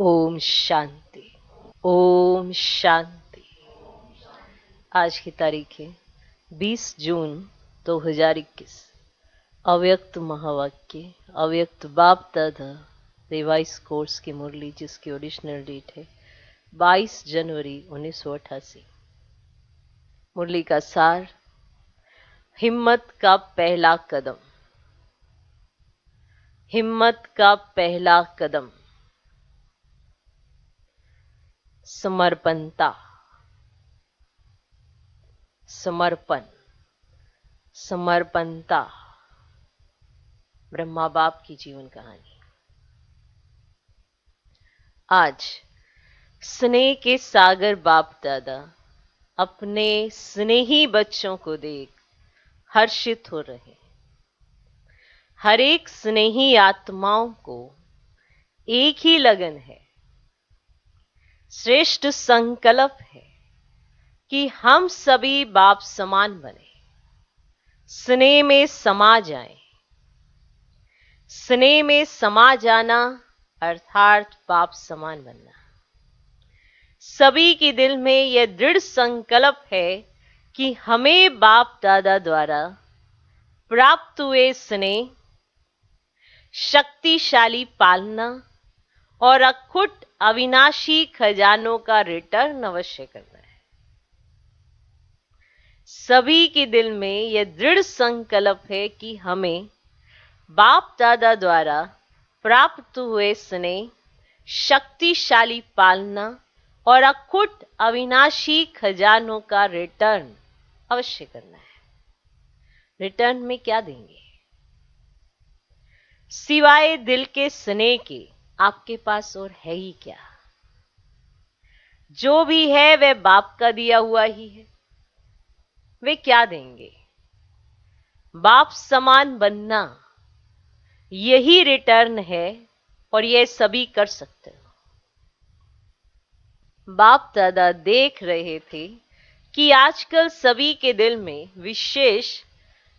ओम शांति। ओम शांति। आज की तारीख है 20 जून 2021। अव्यक्त महावाक्य अव्यक्त बाप दादा रिवाइज कोर्स की मुरली, जिसकी ओरिजिनल डेट है 22 जनवरी 1988। मुरली का सार, हिम्मत का पहला कदम। हिम्मत का पहला कदम समर्पणता। समर्पण, समर्पणता ब्रह्मा बाप की जीवन कहानी। आज स्नेह के सागर बाप दादा अपने स्नेही बच्चों को देख हर्षित हो रहे। हर एक स्नेही आत्माओं को एक ही लगन है, श्रेष्ठ संकल्प है कि हम सभी बाप समान बने, स्नेह में समा जाएं। स्नेह में समा जाना अर्थात बाप समान बनना। सभी के दिल में यह दृढ़ संकल्प है कि हमें बाप दादा द्वारा प्राप्त हुए स्नेह, शक्तिशाली पालना और अखुट अविनाशी खजानों का रिटर्न अवश्य करना है। सभी के दिल में यह दृढ़ संकल्प है कि हमें बाप दादा द्वारा प्राप्त हुए स्नेह, शक्तिशाली पालना और अखुट अविनाशी खजानों का रिटर्न अवश्य करना है। रिटर्न में क्या देंगे? सिवाय दिल के स्नेह के आपके पास और है ही क्या? जो भी है वह बाप का दिया हुआ ही है। वे क्या देंगे? बाप समान बनना, यही रिटर्न है और यह सभी कर सकते हो। बाप दादा देख रहे थे कि आजकल सभी के दिल में विशेष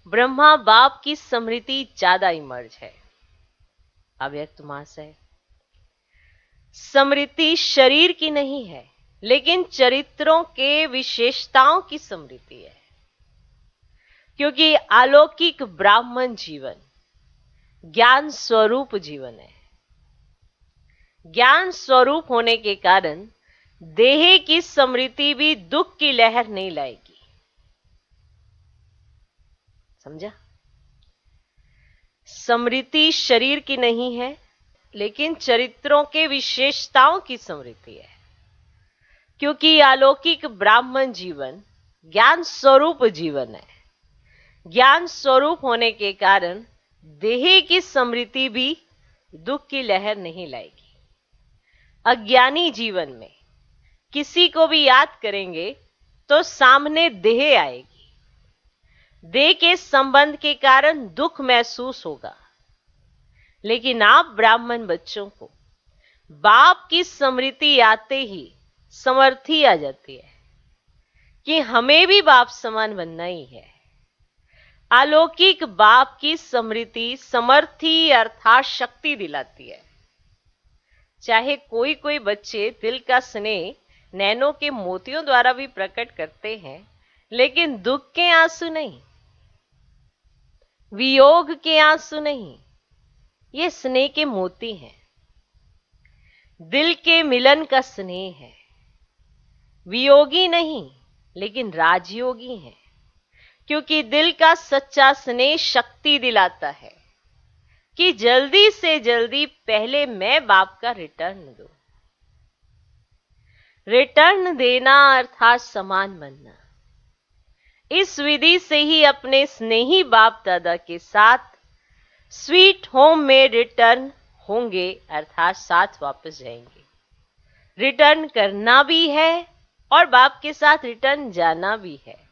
ब्रह्मा बाप की स्मृति ज्यादा इमर्ज है। अव्यक्त मास है। स्मृति शरीर की नहीं है, लेकिन चरित्रों के विशेषताओं की स्मृति है। क्योंकि अलौकिक ब्राह्मण जीवन ज्ञान स्वरूप जीवन है। ज्ञान स्वरूप होने के कारण देह की स्मृति भी दुख की लहर नहीं लाएगी। समझा? स्मृति शरीर की नहीं है, लेकिन चरित्रों के विशेषताओं की स्मृति है। क्योंकि अलौकिक ब्राह्मण जीवन ज्ञान स्वरूप जीवन है। ज्ञान स्वरूप होने के कारण देह की स्मृति भी दुख की लहर नहीं लाएगी। अज्ञानी जीवन में किसी को भी याद करेंगे तो सामने देह आएगी। देह के संबंध के कारण दुख महसूस होगा। लेकिन आप ब्राह्मण बच्चों को बाप की स्मृति आते ही समर्थी आ जाती है कि हमें भी बाप समान बनना ही है। अलौकिक बाप की स्मृति समर्थी अर्थात शक्ति दिलाती है। चाहे कोई कोई बच्चे दिल का स्नेह नैनों के मोतियों द्वारा भी प्रकट करते हैं, लेकिन दुख के आंसू नहीं, वियोग के आंसू नहीं, ये स्नेह के मोती हैं। दिल के मिलन का स्नेह है। वियोगी नहीं, लेकिन राजयोगी है। क्योंकि दिल का सच्चा स्नेह शक्ति दिलाता है कि जल्दी से जल्दी पहले मैं बाप का रिटर्न दूं। रिटर्न देना अर्थात समान बनना। इस विधि से ही अपने स्नेही बाप दादा के साथ स्वीट होम में रिटर्न होंगे, अर्थात साथ वापस जाएंगे। रिटर्न करना भी है और बाप के साथ रिटर्न जाना भी है।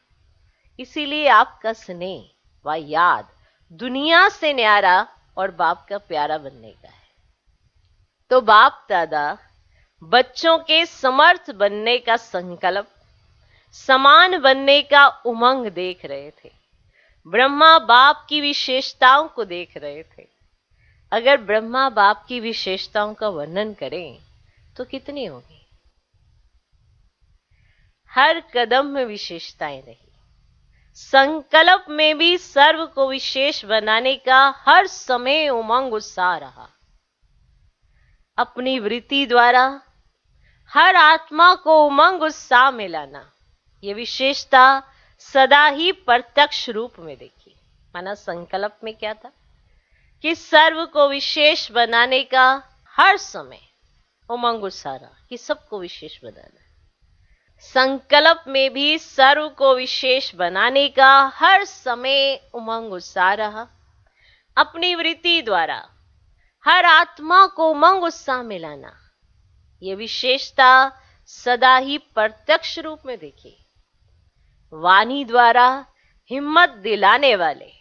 इसीलिए आपका स्नेह व याद दुनिया से न्यारा और बाप का प्यारा बनने का है। तो बाप दादा बच्चों के समर्थ बनने का संकल्प, समान बनने का उमंग देख रहे थे। ब्रह्मा बाप की विशेषताओं को देख रहे थे। अगर ब्रह्मा बाप की विशेषताओं का वर्णन करें तो कितनी होगी? हर कदम में विशेषताएं रही। संकल्प में भी सर्व को विशेष बनाने का हर समय उमंग उत्साह रहा। अपनी वृत्ति द्वारा हर आत्मा को उमंग उत्साह में लाना, ये विशेषता सदा ही प्रत्यक्ष रूप में देखी। माना संकल्प में क्या था कि सर्व को विशेष बनाने का हर समय उमंग उत्साह रहा कि सबको विशेष बनाना। संकल्प में भी सर्व को विशेष बनाने का हर समय उमंग उत्साह रहा। अपनी वृत्ति द्वारा हर आत्मा को उमंग उत्साह में लाना, ये विशेषता सदा ही प्रत्यक्ष रूप में देखी। वाणी द्वारा हिम्मत दिलाने वाले,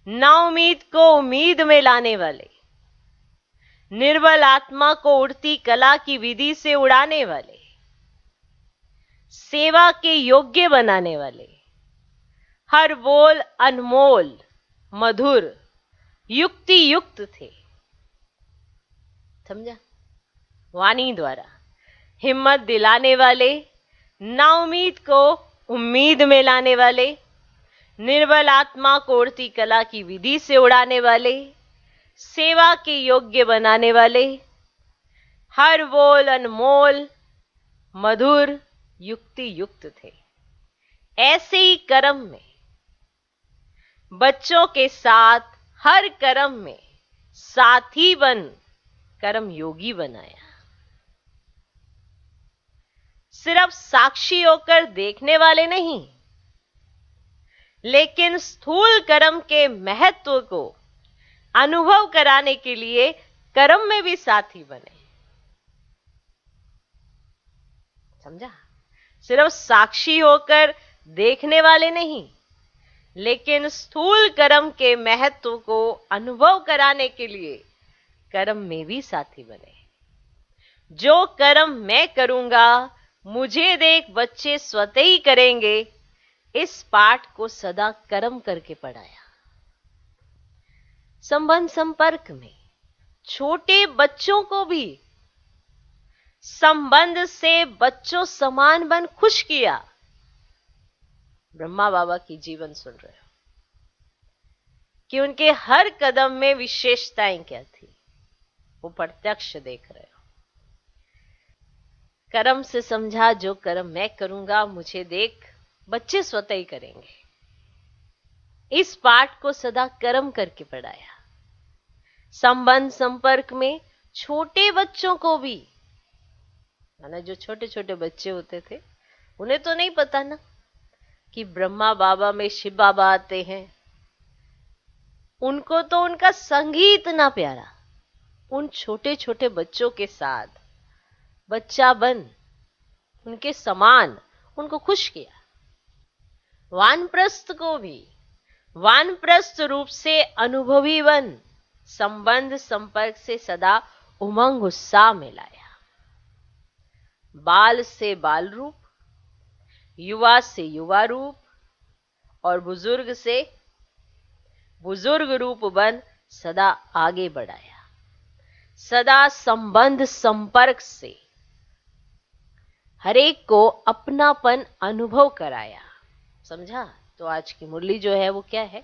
नाउम्मीद को उम्मीद में लाने वाले, निर्बल आत्मा को उड़ती कला की विधि से उड़ाने वाले, सेवा के योग्य बनाने वाले, हर बोल अनमोल मधुर युक्ति युक्त थे। समझा? वाणी द्वारा हिम्मत दिलाने वाले, नाउम्मीद को उम्मीद में लाने वाले, निर्बल आत्मा को उड़ती कला की विधि से उड़ाने वाले, सेवा के योग्य बनाने वाले, हर बोल अनमोल मधुर युक्ति युक्त थे। ऐसे ही कर्म में बच्चों के साथ हर कर्म में साथी बन कर्म योगी बनाया। सिर्फ साक्षी होकर देखने वाले नहीं, लेकिन स्थूल कर्म के महत्व को अनुभव कराने के लिए कर्म में भी साथी बने। समझा? सिर्फ साक्षी होकर देखने वाले नहीं, लेकिन स्थूल कर्म के महत्व को अनुभव कराने के लिए कर्म में भी साथी बने। जो कर्म मैं करूंगा मुझे देख बच्चे स्वतः ही करेंगे, इस पाठ को सदा कर्म करके पढ़ाया। संबंध संपर्क में छोटे बच्चों को भी संबंध से बच्चों समान बन खुश किया। ब्रह्मा बाबा की जीवन सुन रहे हो कि उनके हर कदम में विशेषताएं क्या थी, वो प्रत्यक्ष देख रहे हो। कर्म से समझा, जो कर्म मैं करूंगा मुझे देख बच्चे स्वतः ही करेंगे। इस पाठ को सदा कर्म करके पढ़ाया। संबंध संपर्क में छोटे बच्चों को भी, माना जो छोटे छोटे बच्चे होते थे उन्हें तो नहीं पता ना कि ब्रह्मा बाबा में शिव बाबा आते हैं। उनको तो उनका संग ही इतना प्यारा। उन छोटे छोटे बच्चों के साथ बच्चा बन उनके समान उनको खुश किया। वानप्रस्थ को भी वानप्रस्थ रूप से अनुभवी बन संबंध संपर्क से सदा उमंग उत्साह में लाया। बाल से बाल रूप, युवा से युवा रूप और बुजुर्ग से बुजुर्ग रूप बन सदा आगे बढ़ाया। सदा संबंध संपर्क से हरेक को अपनापन अनुभव कराया। समझा? तो आज की मुरली जो है वो क्या है?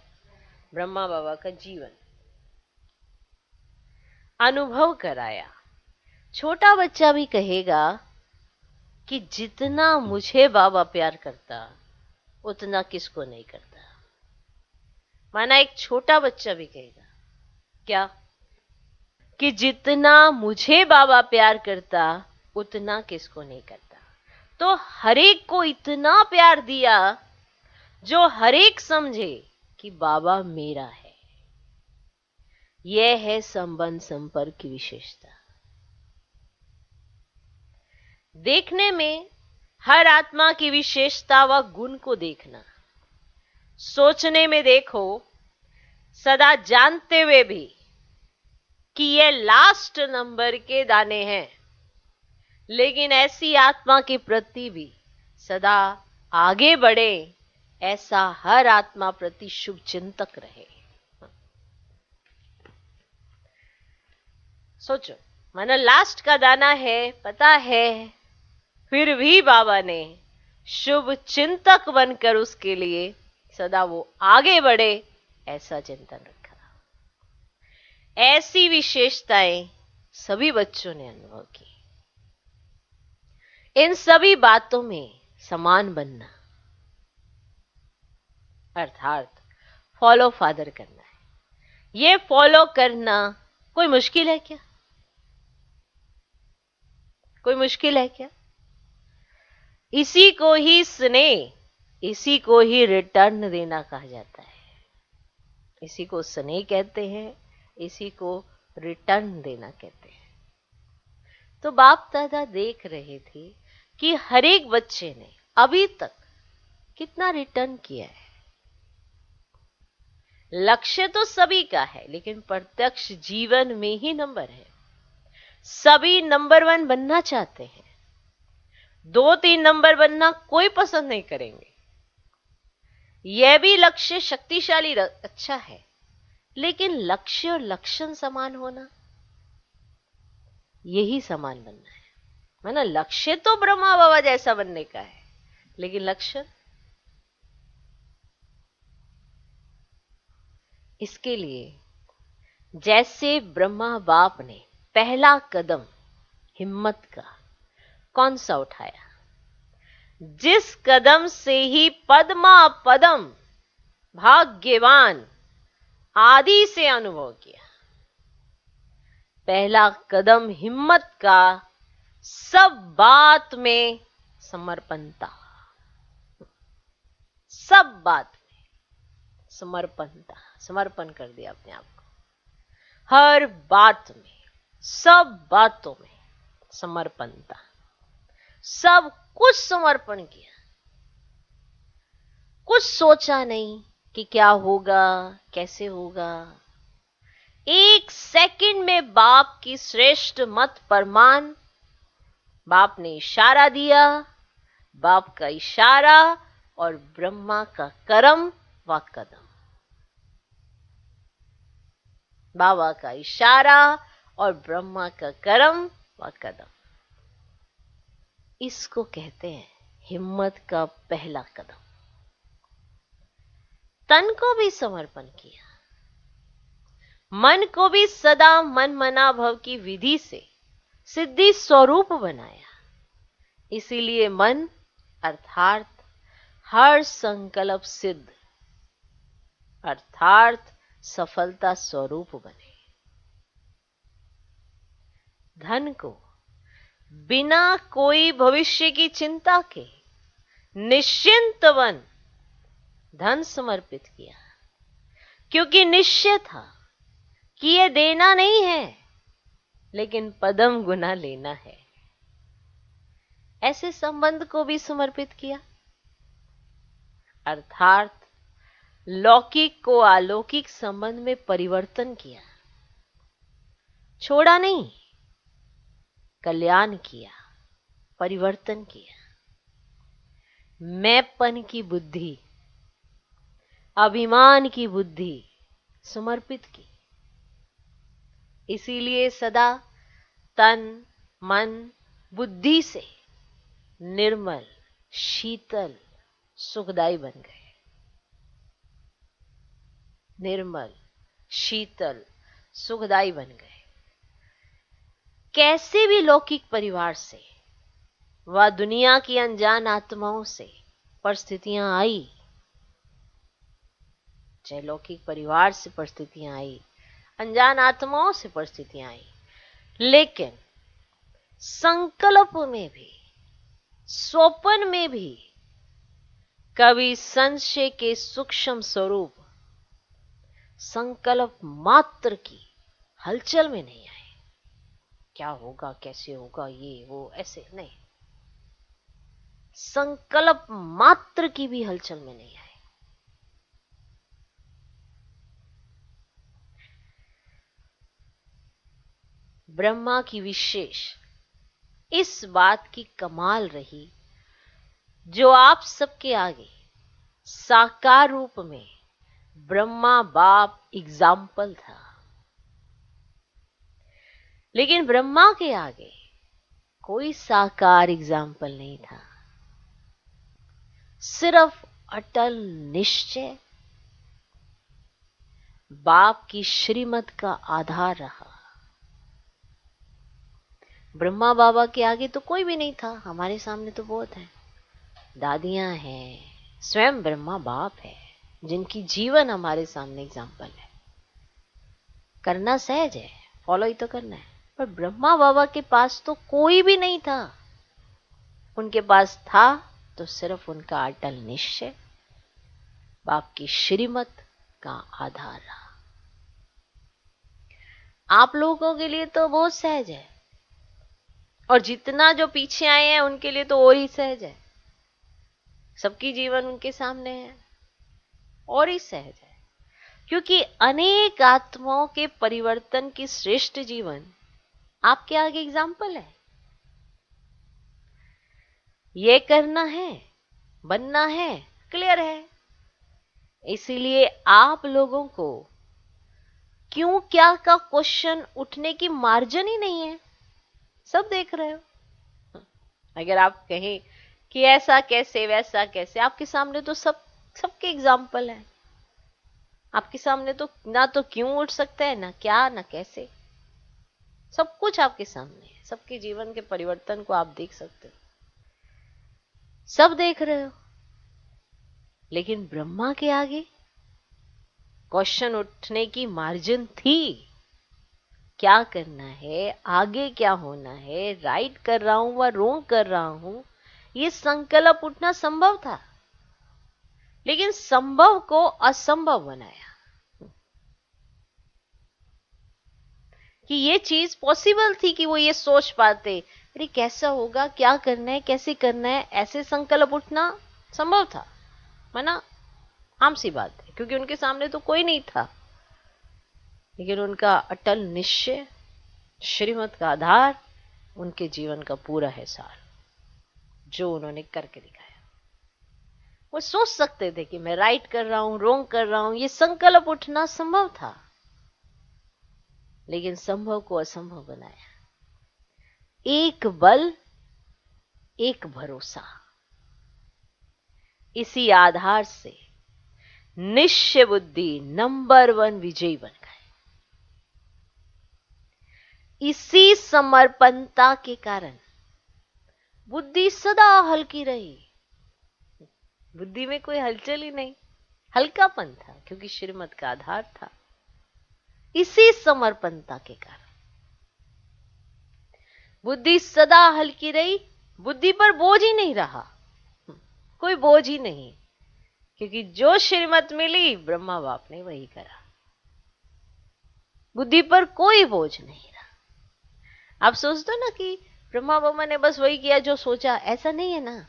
ब्रह्मा बाबा का जीवन अनुभव कराया। छोटा बच्चा भी कहेगा कि जितना मुझे बाबा प्यार करता उतना किसको नहीं करता। माना एक छोटा बच्चा भी कहेगा क्या कि जितना मुझे बाबा प्यार करता उतना किसको नहीं करता। तो हरेक को इतना प्यार दिया जो हरेक समझे कि बाबा मेरा है। यह है संबंध संपर्क की विशेषता। देखने में हर आत्मा की विशेषता व गुण को देखना, सोचने में देखो सदा जानते हुए भी कि ये लास्ट नंबर के दाने हैं, लेकिन ऐसी आत्मा के प्रति भी सदा आगे बढ़े, ऐसा हर आत्मा प्रति शुभ चिंतक रहे। सोचो मानो लास्ट का दाना है, पता है, फिर भी बाबा ने शुभ चिंतक बनकर उसके लिए सदा वो आगे बढ़े, ऐसा चिंतन रखा। ऐसी विशेषताएं सभी बच्चों ने अनुभव की। इन सभी बातों में समान बनना, अर्थात फॉलो फादर करना है। ये फॉलो करना कोई मुश्किल है क्या? कोई मुश्किल है क्या? इसी को ही स्नेह, इसी को ही रिटर्न देना कहा जाता है। इसी को स्नेह कहते हैं, इसी को रिटर्न देना कहते हैं। तो बाप दादा देख रहे थे कि हर एक बच्चे ने अभी तक कितना रिटर्न किया है। लक्ष्य तो सभी का है, लेकिन प्रत्यक्ष जीवन में ही नंबर है। सभी नंबर 1 बनना चाहते हैं। 2-3 नंबर बनना कोई पसंद नहीं करेंगे। यह भी लक्ष्य शक्तिशाली अच्छा है, लेकिन लक्ष्य और लक्षण समान होना, यही समान बनना है। माना लक्ष्य तो ब्रह्मा बाबा जैसा बनने का है, लेकिन लक्षण, इसके लिए जैसे ब्रह्मा बाप ने पहला कदम हिम्मत का कौन सा उठाया, जिस कदम से ही पद्मा पदम भाग्यवान आदि से अनुभव किया। पहला कदम हिम्मत का, सब बात में समर्पणता, सब बात में समर्पणता, समर्पण कर दिया अपने आप को। हर बात में, सब बातों में समर्पणता, सब कुछ समर्पण किया। कुछ सोचा नहीं कि क्या होगा, कैसे होगा। 1 सेकंड में बाप की श्रेष्ठ मत परमान, बाप ने इशारा दिया, बाप का इशारा और ब्रह्मा का कर्म व कदम। बाबा का इशारा और ब्रह्मा का कर्म व कदम, इसको कहते हैं हिम्मत का पहला कदम। तन को भी समर्पण किया, मन को भी सदा मन मना भव की विधि से सिद्धि स्वरूप बनाया। इसीलिए मन अर्थात हर संकल्प सिद्ध, अर्थात सफलता स्वरूप बने। धन को बिना कोई भविष्य की चिंता के निश्चिंत बन धन समर्पित किया, क्योंकि निश्चय था कि यह देना नहीं है, लेकिन पदम गुना लेना है। ऐसे संबंध को भी समर्पित किया, अर्थात लौकिक को अलौकिक संबंध में परिवर्तन किया। छोड़ा नहीं, कल्याण किया, परिवर्तन किया। मैंपन की बुद्धि, अभिमान की बुद्धि समर्पित की। इसीलिए सदा तन मन बुद्धि से निर्मल, शीतल, सुखदायी बन गए। निर्मल, शीतल, सुखदायी बन गए। कैसे भी लौकिक परिवार से व दुनिया की अनजान आत्माओं से परिस्थितियां आई, चाहे लौकिक परिवार से परिस्थितियां आई, अनजान आत्माओं से परिस्थितियां आई, लेकिन संकल्प में भी, स्वप्न में भी कभी संशय के सूक्ष्म स्वरूप संकल्प मात्र की हलचल में नहीं आए। क्या होगा, कैसे होगा, ये वो, ऐसे नहीं। संकल्प मात्र की भी हलचल में नहीं आए। ब्रह्मा की विशेष इस बात की कमाल रही, जो आप सबके आगे साकार रूप में ब्रह्मा बाप एग्जाम्पल था। लेकिन ब्रह्मा के आगे कोई साकार एग्जाम्पल नहीं था। सिर्फ अटल निश्चय बाप की श्रीमत का आधार रहा। ब्रह्मा बाबा के आगे तो कोई भी नहीं था, हमारे सामने तो बहुत है, दादियां हैं, स्वयं ब्रह्मा बाप है, जिनकी जीवन हमारे सामने एग्जाम्पल है। करना सहज है, फॉलो ही तो करना है। पर ब्रह्मा बाबा के पास तो कोई भी नहीं था। उनके पास था तो सिर्फ उनका अटल निश्चय, बाप की श्रीमत का आधार रहा। आप लोगों के लिए तो बहुत सहज है, और जितना जो पीछे आए हैं उनके लिए तो और ही सहज है। सबकी जीवन उनके सामने है, और ही सहज है, क्योंकि अनेक आत्माओं के परिवर्तन की श्रेष्ठ जीवन आपके आगे एग्जाम्पल है। ये करना है, बनना है, क्लियर है। इसीलिए आप लोगों को क्यों क्या का क्वेश्चन उठने की मार्जिन ही नहीं है। सब देख रहे हो। अगर आप कहें कि ऐसा कैसे वैसा कैसे, आपके सामने तो सबके एग्जाम्पल है। आपके सामने तो ना तो क्यों उठ सकता है, ना क्या, ना कैसे, सब कुछ आपके सामने है। सबके जीवन के परिवर्तन को आप देख सकते हो, सब देख रहे हो। लेकिन ब्रह्मा के आगे क्वेश्चन उठने की मार्जिन थी। क्या करना है, आगे क्या होना है, राइट कर रहा हूं व रॉन्ग कर रहा हूं, ये संकल्प उठना संभव था। लेकिन संभव को असंभव बनाया कि ये चीज पॉसिबल थी कि वो ये सोच पाते, अरे कैसा होगा, क्या करना है, कैसे करना है, ऐसे संकल्प उठना संभव था। माना आम सी बात है, क्योंकि उनके सामने तो कोई नहीं था। लेकिन उनका अटल निश्चय, श्रीमत का आधार, उनके जीवन का पूरा है सार, जो उन्होंने करके दिखाया। वो सोच सकते थे कि मैं राइट कर रहा हूं, रॉन्ग कर रहा हूं, ये संकल्प उठना संभव था। लेकिन संभव को असंभव बनाया। एक बल, एक भरोसा, इसी आधार से निश्चय बुद्धि नंबर 1 विजयी बन गए। इसी समर्पणता के कारण बुद्धि सदा हल्की रही। बुद्धि में कोई हलचल ही नहीं, हल्कापन था, क्योंकि श्रीमत का आधार था। इसी समर्पणता के कारण बुद्धि सदा हल्की रही, बुद्धि पर बोझ ही नहीं रहा, कोई बोझ ही नहीं, क्योंकि जो श्रीमत मिली ब्रह्मा बाप ने वही करा। बुद्धि पर कोई बोझ नहीं रहा। आप सोचते हो ना कि ब्रह्मा बाबा ने बस वही किया जो सोचा, ऐसा नहीं है ना।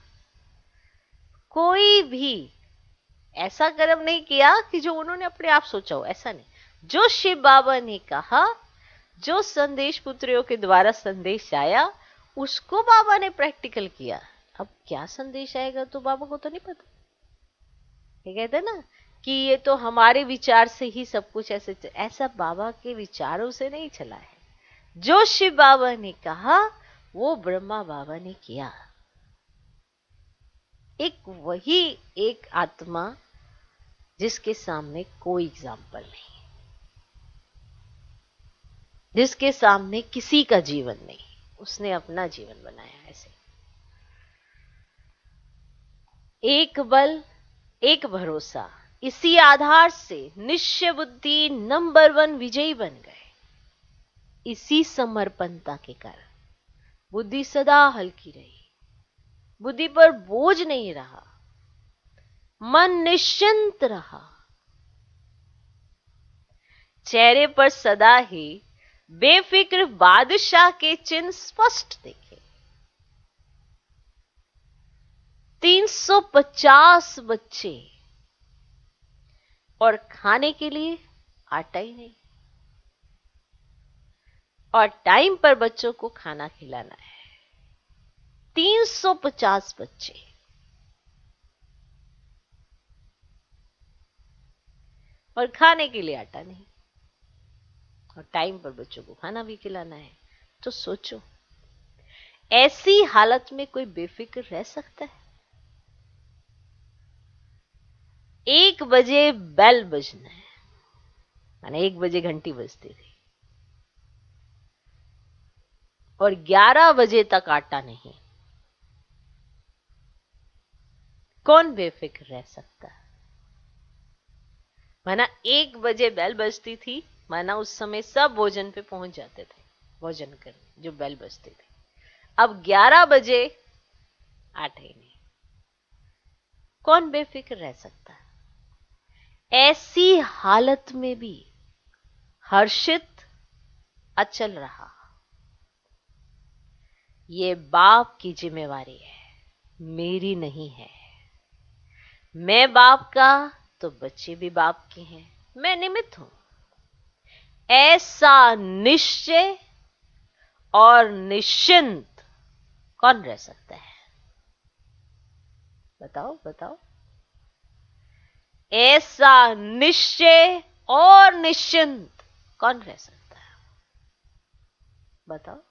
कोई भी ऐसा कर्म नहीं किया कि जो उन्होंने अपने आप सोचा हो, ऐसा नहीं। जो शिव बाबा ने कहा, जो संदेश पुत्रियों के द्वारा संदेश आया, उसको बाबा ने प्रैक्टिकल किया। अब क्या संदेश आएगा तो बाबा को तो नहीं पता। ये कहते ना कि ये तो हमारे विचार से ही सब कुछ ऐसा बाबा के विचारों से नहीं चला है। जो शिव बाबा ने कहा वो ब्रह्मा बाबा ने किया। वही एक आत्मा जिसके सामने कोई एग्जाम्पल नहीं, जिसके सामने किसी का जीवन नहीं, उसने अपना जीवन बनाया। ऐसे एक बल, एक भरोसा, इसी आधार से निश्चय बुद्धि नंबर 1 विजयी बन गए। इसी समर्पणता के कारण बुद्धि सदा हल्की रही, बुद्धि पर बोझ नहीं रहा, मन निश्चिंत रहा, चेहरे पर सदा ही बेफिक्र बादशाह के चिन्ह स्पष्ट देखे। 350 बच्चे, और खाने के लिए आटा ही नहीं, और टाइम पर बच्चों को खाना खिलाना है। 350 बच्चे, और खाने के लिए आटा नहीं, और टाइम पर बच्चों को खाना भी खिलाना है। तो सोचो, ऐसी हालत में कोई बेफिक्र रह सकता है? 1 बजे बेल बजना है, माने 1 बजे घंटी बजती थी, और 11 बजे तक आटा नहीं। कौन बेफिक्र रह सकता है? माना 1 बजे बेल बजती थी, माना उस समय सब भोजन पे पहुंच जाते थे भोजन करने, जो बेल बजती थी। अब 11 बजे आटे ही नहीं। कौन बेफिक्र रह सकता है? ऐसी हालत में भी हर्षित अचल रहा। ये बाप की जिम्मेवारी है, मेरी नहीं है। मैं बाप का तो बच्चे भी बाप के हैं, मैं निमित्त हूं। ऐसा निश्चय और निश्चिंत कौन रह सकता है? बताओ बताओ। ऐसा निश्चय और निश्चिंत कौन रह सकता है? बताओ।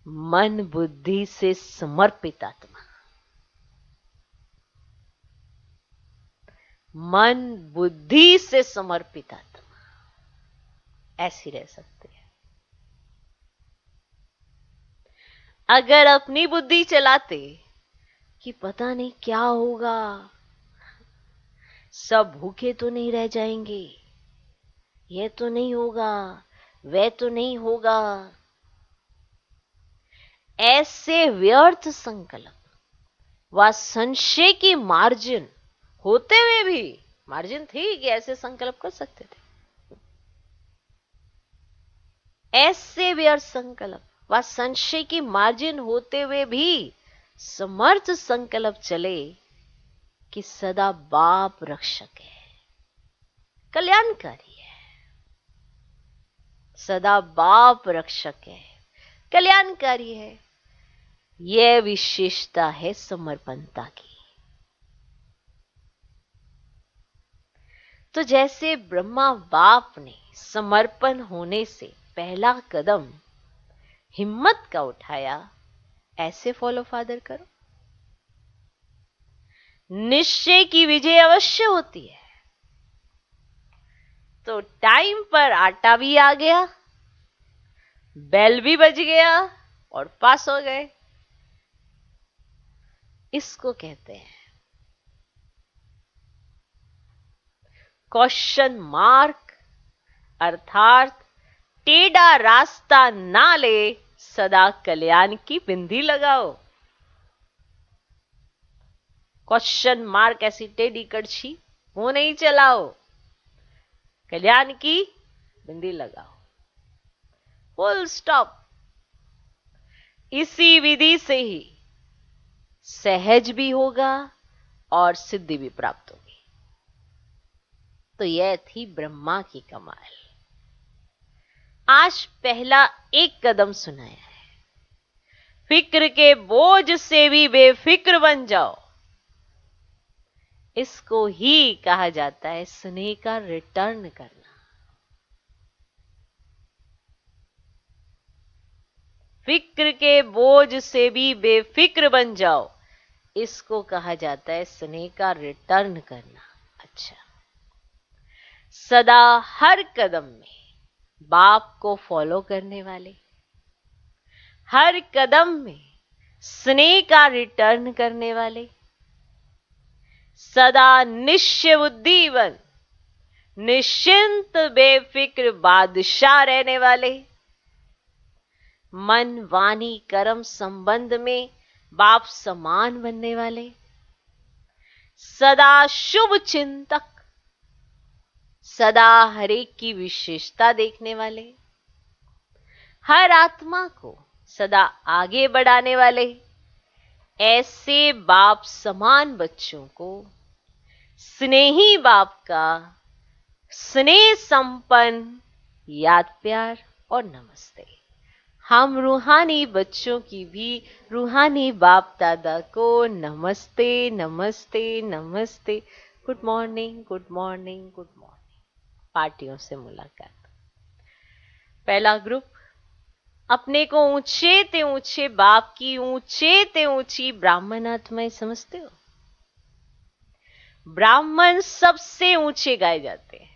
मन बुद्धि से समर्पित आत्मा, मन बुद्धि से समर्पित आत्मा ऐसी रह सकती है। अगर अपनी बुद्धि चलाते कि पता नहीं क्या होगा, सब भूखे तो नहीं रह जाएंगे, यह तो नहीं होगा, वह तो नहीं होगा, ऐसे व्यर्थ संकल्प व संशय की मार्जिन होते हुए भी, मार्जिन थी कि ऐसे संकल्प कर सकते थे, ऐसे व्यर्थ संकल्प व संशय की मार्जिन होते हुए भी समर्थ संकल्प चले कि सदा बाप रक्षक है, कल्याणकारी है, सदा बाप रक्षक है, कल्याणकारी है। यह विशेषता है समर्पणता की। तो जैसे ब्रह्मा बाप ने समर्पण होने से पहला कदम हिम्मत का उठाया, ऐसे फॉलो फादर करो। निश्चय की विजय अवश्य होती है। तो टाइम पर आटा भी आ गया, बेल भी बज गया और पास हो गए। इसको कहते हैं क्वेश्चन मार्क, अर्थात टेढ़ा रास्ता ना ले, सदा कल्याण की बिंदी लगाओ। क्वेश्चन मार्क ऐसी टेढ़ी कड़छी वो नहीं चलाओ, कल्याण की बिंदी लगाओ। Full stop. इसी विधि से ही सहज भी होगा और सिद्धि भी प्राप्त होगी। तो यह थी ब्रह्मा की कमाल। आज पहला एक कदम सुनाया है। फिक्र के बोझ से भी बेफिक्र बन जाओ। इसको ही कहा जाता है स्नेह का रिटर्न करना। फिक्र के बोझ से भी बेफिक्र बन जाओ, इसको कहा जाता है स्नेह का रिटर्न करना। अच्छा, सदा हर कदम में बाप को फॉलो करने वाले, हर कदम में स्नेह का रिटर्न करने वाले, सदा निश्चय बुद्धिवन, निश्चिंत बेफिक्र बादशाह रहने वाले, मन वाणी कर्म संबंध में बाप समान बनने वाले, सदा शुभ चिंतक, सदा हरेक की विशेषता देखने वाले, हर आत्मा को सदा आगे बढ़ाने वाले, ऐसे बाप समान बच्चों को स्नेही बाप का स्नेह संपन्न याद प्यार और नमस्ते। हम रूहानी बच्चों की भी रूहानी बाप दादा को नमस्ते नमस्ते नमस्ते। Good morning good morning good morning. पार्टियों से मुलाकात। पहला ग्रुप, अपने को ऊंचे ते ऊंचे बाप की ऊंचे ते ऊंची ब्राह्मण आत्माएं समझते हो। ब्राह्मण सबसे ऊंचे गाए जाते हैं।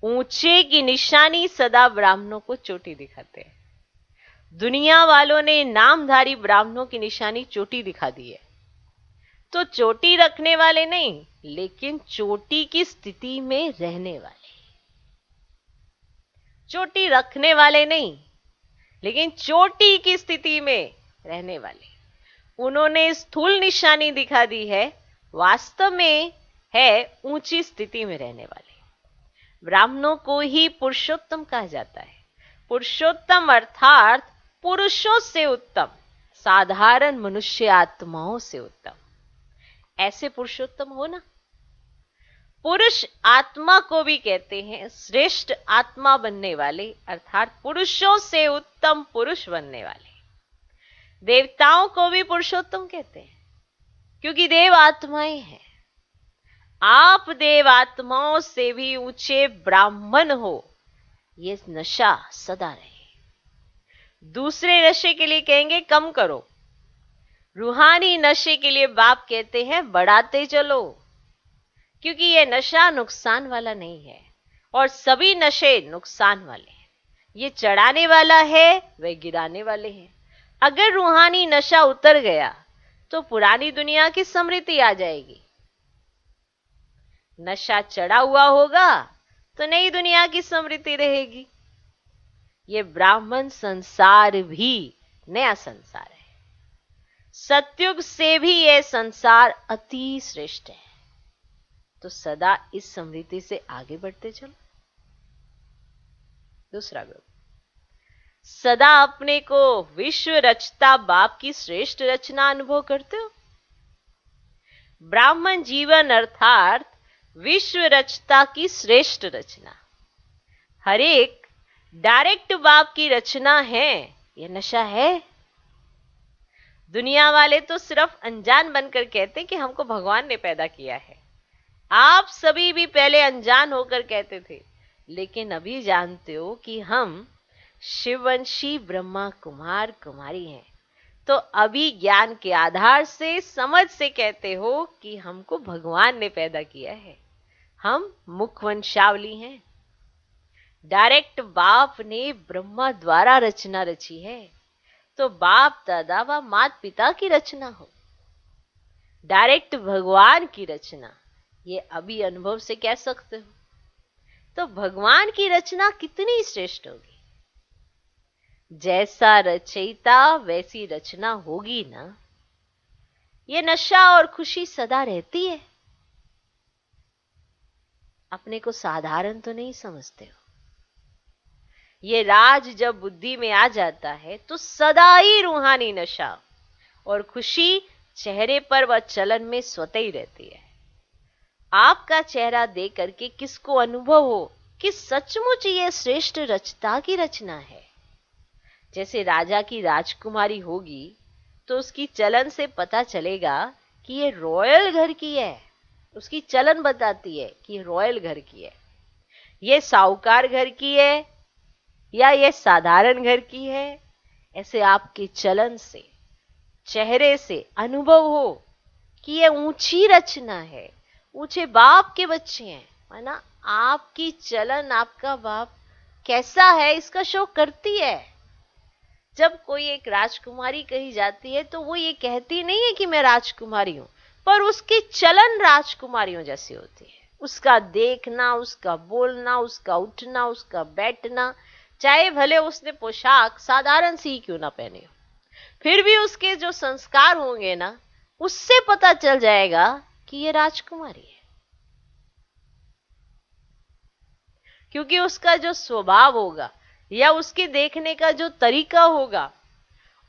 ऊंचे की निशानी सदा ब्राह्मणों को चोटी दिखाते हैं। दुनिया वालों ने नामधारी ब्राह्मणों की निशानी चोटी दिखा दी है। तो चोटी रखने वाले नहीं, लेकिन चोटी की स्थिति में रहने वाले। चोटी रखने वाले नहीं, लेकिन चोटी की स्थिति में रहने वाले। उन्होंने स्थूल निशानी दिखा दी है, वास्तव में है ऊंची स्थिति में रहने वाले। ब्राह्मणों को ही पुरुषोत्तम कहा जाता है। पुरुषोत्तम अर्थात पुरुषों से उत्तम, साधारण मनुष्य आत्माओं से उत्तम। ऐसे पुरुषोत्तम हो ना। पुरुष आत्मा को भी कहते हैं श्रेष्ठ आत्मा बनने वाले, अर्थात पुरुषों से उत्तम पुरुष बनने वाले। देवताओं को भी पुरुषोत्तम कहते हैं, क्योंकि देव आत्माएं हैं। आप देव आत्माओं से भी ऊंचे ब्राह्मण हो, ये नशा सदा रहे। दूसरे नशे के लिए कहेंगे कम करो, रूहानी नशे के लिए बाप कहते हैं बढ़ाते चलो, क्योंकि ये नशा नुकसान वाला नहीं है और सभी नशे नुकसान वाले हैं। ये चढ़ाने वाला है, वह गिराने वाले हैं। अगर रूहानी नशा उतर गया तो पुरानी दुनिया की स्मृति आ जाएगी। नशा चढ़ा हुआ होगा तो नई दुनिया की स्मृति रहेगी। ये ब्राह्मण संसार भी नया संसार है। सतयुग से भी यह संसार अति श्रेष्ठ है। तो सदा इस स्मृति से आगे बढ़ते चलो। दूसरा ग्रुप, सदा अपने को विश्व रचता बाप की श्रेष्ठ रचना अनुभव करते हो। ब्राह्मण जीवन अर्थात विश्व रचता की श्रेष्ठ रचना। हर एक डायरेक्ट बाप की रचना है। यह नशा है। दुनिया वाले तो सिर्फ अनजान बनकर कहते कि हमको भगवान ने पैदा किया है। आप सभी भी पहले अनजान होकर कहते थे, लेकिन अभी जानते हो कि हम शिववंशी ब्रह्मा कुमार कुमारी हैं। तो अभी ज्ञान के आधार से, समझ से कहते हो कि हमको भगवान ने पैदा किया है। हम मुखवंशावली हैं। डायरेक्ट बाप ने ब्रह्मा द्वारा रचना रची है, तो बाप दादा व माता पिता की रचना हो। डायरेक्ट भगवान की रचना, ये अभी अनुभव से कह सकते हो। तो भगवान की रचना कितनी श्रेष्ठ होगी। जैसा रचयिता वैसी रचना होगी ना। ये नशा और खुशी सदा रहती है। अपने को साधारण तो नहीं समझते हो। ये राज जब बुद्धि में आ जाता है तो सदा ही रूहानी नशा और खुशी चेहरे पर व चलन में स्वतः ही रहती है। आपका चेहरा देख करके किसको अनुभव हो कि सचमुच ये श्रेष्ठ रचता की रचना है। जैसे राजा की राजकुमारी होगी तो उसकी चलन से पता चलेगा कि ये रॉयल घर की है। उसकी चलन बताती है कि ये रॉयल घर की है, ये साहूकार घर की है या ये साधारण घर की है। ऐसे आपके चलन से, चेहरे से अनुभव हो कि ये ऊंची रचना है, ऊंचे बाप के बच्चे हैं। है ना। आपकी चलन, आपका बाप कैसा है इसका शो करती है। जब कोई एक राजकुमारी कही जाती है तो वो ये कहती नहीं है कि मैं राजकुमारी हूं, पर उसकी चलन राजकुमारियों जैसी होती है। उसका देखना, उसका बोलना, उसका उठना, उसका बैठना, चाहे भले उसने पोशाक साधारण सी क्यों ना पहने हो, फिर भी उसके जो संस्कार होंगे ना, उससे पता चल जाएगा कि ये राजकुमारी है। क्योंकि उसका जो स्वभाव होगा या उसके देखने का जो तरीका होगा,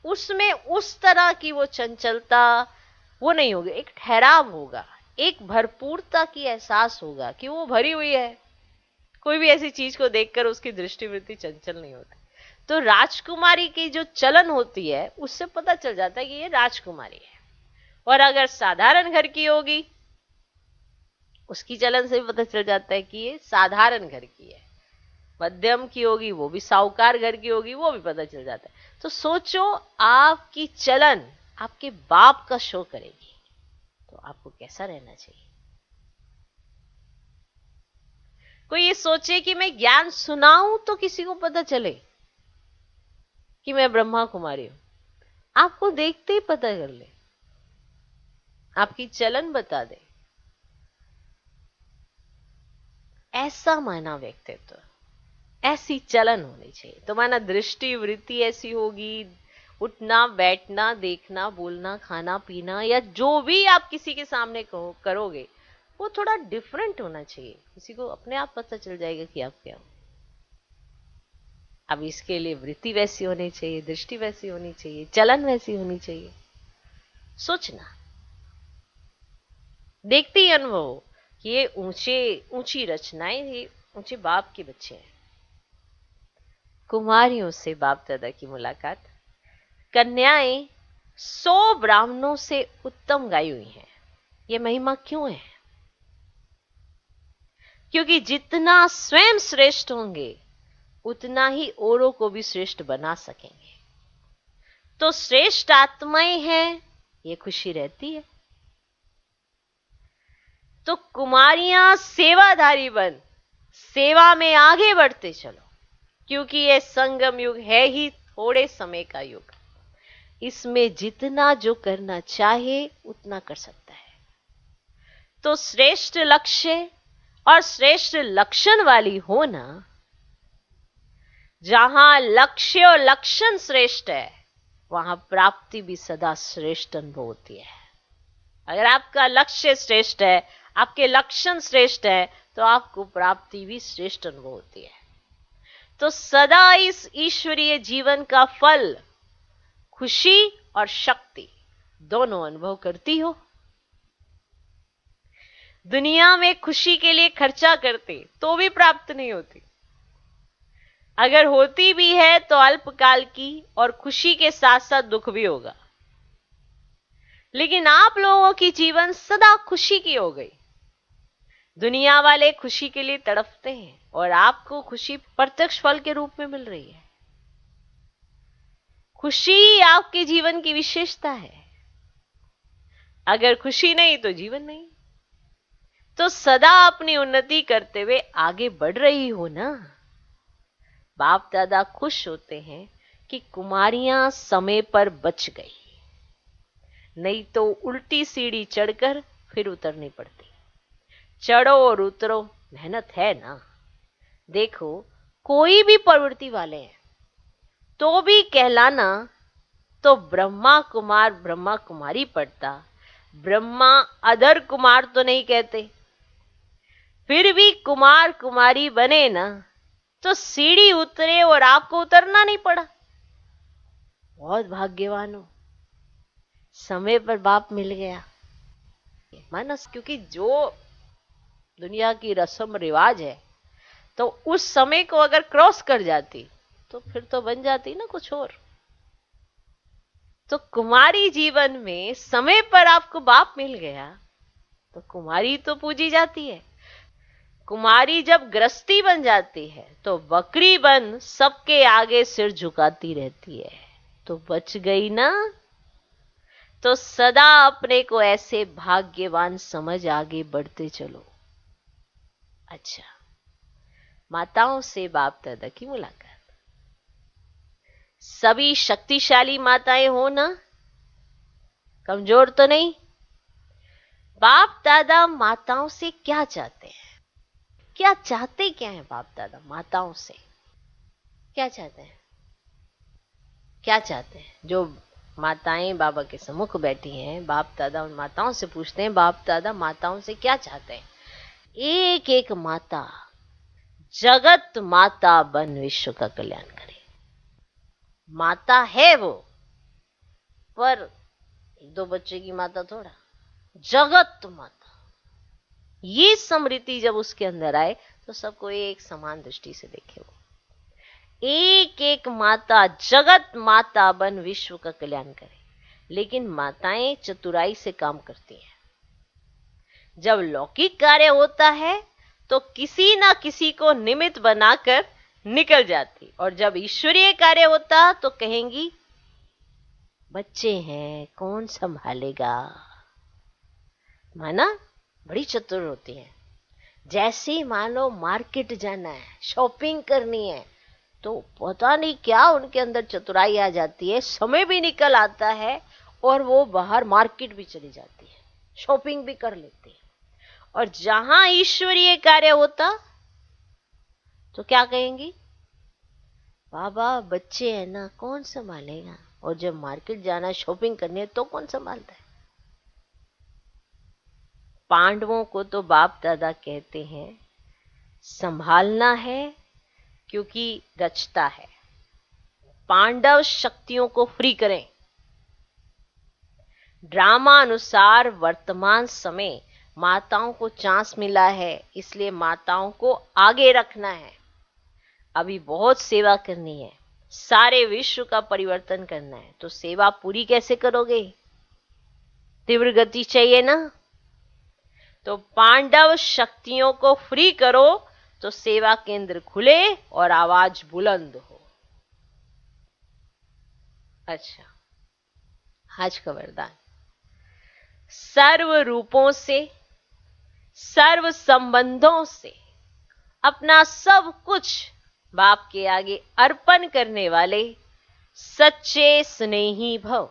उसमें उस तरह की वो चंचलता वो नहीं होगी। एक ठहराव होगा, एक भरपूरता की एहसास होगा कि वो भरी हुई है। कोई भी ऐसी चीज को देखकर उसकी दृष्टिवृत्ति चंचल नहीं होती। तो राजकुमारी की जो चलन होती है उससे पता चल जाता है कि ये राजकुमारी है। और अगर साधारण घर की होगी, उसकी चलन से भी पता चल जाता है कि ये साधारण घर की है। मध्यम की होगी वो भी साहूकार घर की होगी, वो भी पता चल जाता है। तो सोचो आपकी चलन आपके बाप का शो करेगी तो आपको कैसा रहना चाहिए। कोई ये सोचे कि मैं ज्ञान सुनाऊं तो किसी को पता चले कि मैं ब्रह्मा कुमारी हूं, आपको देखते ही पता कर ले, आपकी चलन बता दे। ऐसा माना व्यक्तित्व, ऐसी चलन होनी चाहिए। तो माना दृष्टि वृत्ति ऐसी होगी, उठना बैठना देखना बोलना खाना पीना या जो भी आप किसी के सामने करोगे वो थोड़ा डिफरेंट होना चाहिए, किसी को अपने आप पता चल जाएगा कि आप क्या हो। अब इसके लिए वृत्ति वैसी होनी चाहिए, दृष्टि वैसी होनी चाहिए, चलन वैसी होनी चाहिए। सोचना, देखते ही अनुभव हो कि ये ऊंची रचनाएं, ये ऊंचे बाप के बच्चे हैं। कुमारियों से बाप दादा की मुलाकात। कन्याएं 100 ब्राह्मणों से उत्तम गाई हुई हैं। ये महिमा क्यों है? क्योंकि जितना स्वयं श्रेष्ठ होंगे उतना ही औरों को भी श्रेष्ठ बना सकेंगे। तो श्रेष्ठ आत्माएं हैं, ये खुशी रहती है। तो कुमारियां सेवाधारी बन सेवा में आगे बढ़ते चलो, क्योंकि ये संगम युग है ही थोड़े समय का युग। इसमें जितना जो करना चाहे उतना कर सकता है। तो श्रेष्ठ लक्ष्य और श्रेष्ठ लक्षण वाली होना, जहां लक्ष्य और लक्षण श्रेष्ठ है वहां प्राप्ति भी सदा श्रेष्ठ अनुभव होती है। अगर आपका लक्ष्य श्रेष्ठ है, आपके लक्षण श्रेष्ठ है, तो आपको प्राप्ति भी श्रेष्ठ अनुभव होती है। तो सदा इस ईश्वरीय जीवन का फल खुशी और शक्ति दोनों अनुभव करती हो। दुनिया में खुशी के लिए खर्चा करते तो भी प्राप्त नहीं होती, अगर होती भी है तो अल्पकाल की, और खुशी के साथ साथ दुख भी होगा। लेकिन आप लोगों की जीवन सदा खुशी की हो गई। दुनिया वाले खुशी के लिए तड़पते हैं और आपको खुशी प्रत्यक्ष फल के रूप में मिल रही है। खुशी आपके जीवन की विशेषता है। अगर खुशी नहीं तो जीवन नहीं। तो सदा अपनी उन्नति करते हुए आगे बढ़ रही हो ना। बाप दादा खुश होते हैं कि कुमारियां समय पर बच गई, नहीं तो उल्टी सीढ़ी चढ़कर फिर उतरनी पड़ती। चढ़ो और उतरो, मेहनत है ना। देखो कोई भी प्रवृत्ति वाले हैं तो भी कहलाना तो ब्रह्मा कुमार ब्रह्मा कुमारी पड़ता, ब्रह्मा अदर कुमार तो नहीं कहते। फिर भी कुमार कुमारी बने ना तो सीढ़ी उतरे और आपको उतरना नहीं पड़ा। बहुत भाग्यवान हो, समय पर बाप मिल गया। मानस, क्योंकि जो दुनिया की रस्म रिवाज है तो उस समय को अगर क्रॉस कर जाती तो फिर तो बन जाती ना कुछ और। तो कुमारी जीवन में समय पर आपको बाप मिल गया तो कुमारी तो पूजी जाती है। कुमारी जब गृहस्थी बन जाती है तो बकरी बन सबके आगे सिर झुकाती रहती है। तो बच गई ना। तो सदा अपने को ऐसे भाग्यवान समझ आगे बढ़ते चलो। अच्छा, माताओं से बाप दादा की मुलाकात। सभी शक्तिशाली माताएं हो ना, कमजोर तो नहीं। बाप दादा माताओं से क्या चाहते हैं? क्या चाहते क्या है बाप दादा माताओं से? क्या चाहते हैं? क्या चाहते हैं? जो माताएं बाबा के सम्मुख बैठी हैं, बाप दादा उन माताओं से पूछते हैं, बाप दादा माताओं से क्या चाहते हैं? एक एक माता जगत माता बन विश्व का कल्याण करे। माता है वो, पर एक दो बच्चे की माता थोड़ा, जगत माता। ये स्मृति जब उसके अंदर आए तो सबको एक समान दृष्टि से देखे। वो एक एक माता जगत माता बन विश्व का कल्याण करे। लेकिन माताएं चतुराई से काम करती हैं। जब लौकिक कार्य होता है तो किसी ना किसी को निमित्त बनाकर निकल जाती। और जब ईश्वरीय कार्य होता तो कहेंगी बच्चे हैं, कौन संभालेगा। माना बड़ी चतुर होती है। जैसे मान लो मार्केट जाना है, शॉपिंग करनी है, तो पता नहीं क्या उनके अंदर चतुराई आ जाती है, समय भी निकल आता है और वो बाहर मार्केट भी चली जाती है, शॉपिंग भी कर लेती है। और जहां ईश्वरीय कार्य होता तो क्या कहेंगी, बाबा बच्चे है ना, कौन संभालेगा। और जब मार्केट जाना, शॉपिंग करनी है, तो कौन संभालता है। पांडवों को तो बाप दादा कहते हैं संभालना है क्योंकि रचता है। पांडव शक्तियों को फ्री करें। ड्रामा अनुसार वर्तमान समय माताओं को चांस मिला है, इसलिए माताओं को आगे रखना है। अभी बहुत सेवा करनी है, सारे विश्व का परिवर्तन करना है, तो सेवा पूरी कैसे करोगे, तीव्र गति चाहिए ना। तो पांडव शक्तियों को फ्री करो तो सेवा केंद्र खुले और आवाज बुलंद हो। अच्छा, आज का वरदान, सर्व रूपों से, सर्व संबंधों से अपना सब कुछ बाप के आगे अर्पण करने वाले सच्चे स्नेही भव।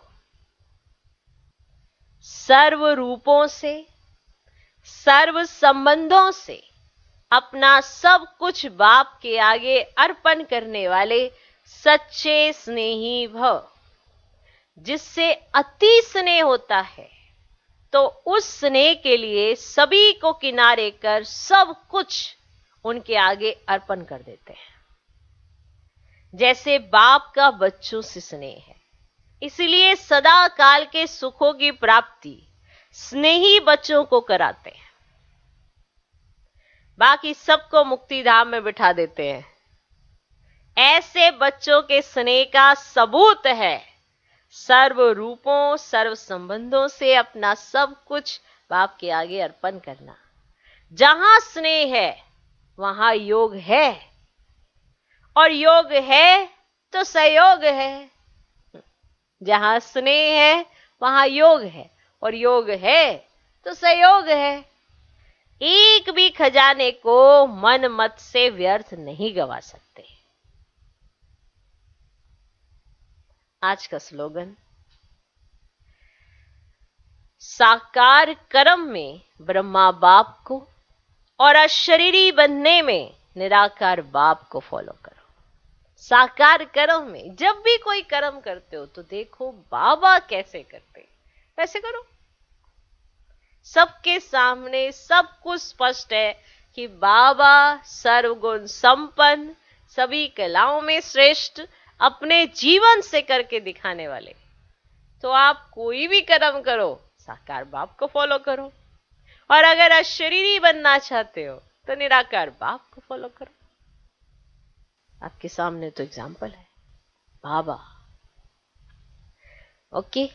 सर्व रूपों से, सर्व संबंधों से अपना सब कुछ बाप के आगे अर्पण करने वाले सच्चे स्नेही भव। जिससे अति स्नेह होता है तो उस स्नेह के लिए सभी को किनारे कर सब कुछ उनके आगे अर्पण कर देते हैं। जैसे बाप का बच्चों से स्नेह है, इसलिए सदा काल के सुखों की प्राप्ति स्नेही बच्चों को कराते हैं, बाकी सबको मुक्ति धाम में बिठा देते हैं। ऐसे बच्चों के स्नेह का सबूत है सर्व रूपों, सर्व संबंधों से अपना सब कुछ बाप के आगे अर्पण करना। जहां स्नेह है वहां योग है, और योग है तो सहयोग है। जहां स्नेह है वहां योग है, और योग है तो सहयोग है। एक भी खजाने को मन मत से व्यर्थ नहीं गवा सकते। आज का स्लोगन, साकार कर्म में ब्रह्मा बाप को और अशरीरी बनने में निराकार बाप को फॉलो करो। साकार कर्म में जब भी कोई कर्म करते हो तो देखो बाबा कैसे करते, वैसे करो। सबके सामने सब कुछ स्पष्ट है कि बाबा सर्वगुण संपन्न, सभी कलाओं में श्रेष्ठ, अपने जीवन से करके दिखाने वाले। तो आप कोई भी कर्म करो, साकार बाप को फॉलो करो। और अगर अशरीरी बनना चाहते हो तो निराकार बाप को फॉलो करो। आपके सामने तो एग्जाम्पल है बाबा। ओके,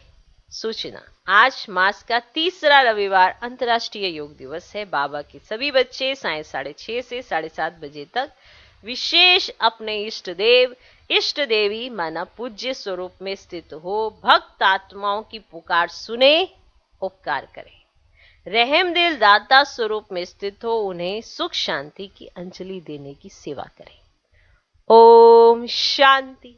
सूचना, आज मास का तीसरा रविवार अंतर्राष्ट्रीय योग दिवस है। बाबा के सभी बच्चे साय 6:30 से 7:30 बजे तक विशेष अपने इष्ट देव इष्ट देवी माना पूज्य स्वरूप में स्थित हो भक्त आत्माओं की पुकार सुने, उपकार करें। रहम दिल दाता स्वरूप में स्थित हो उन्हें सुख शांति की अंजलि देने की सेवा करें। ओम शांति।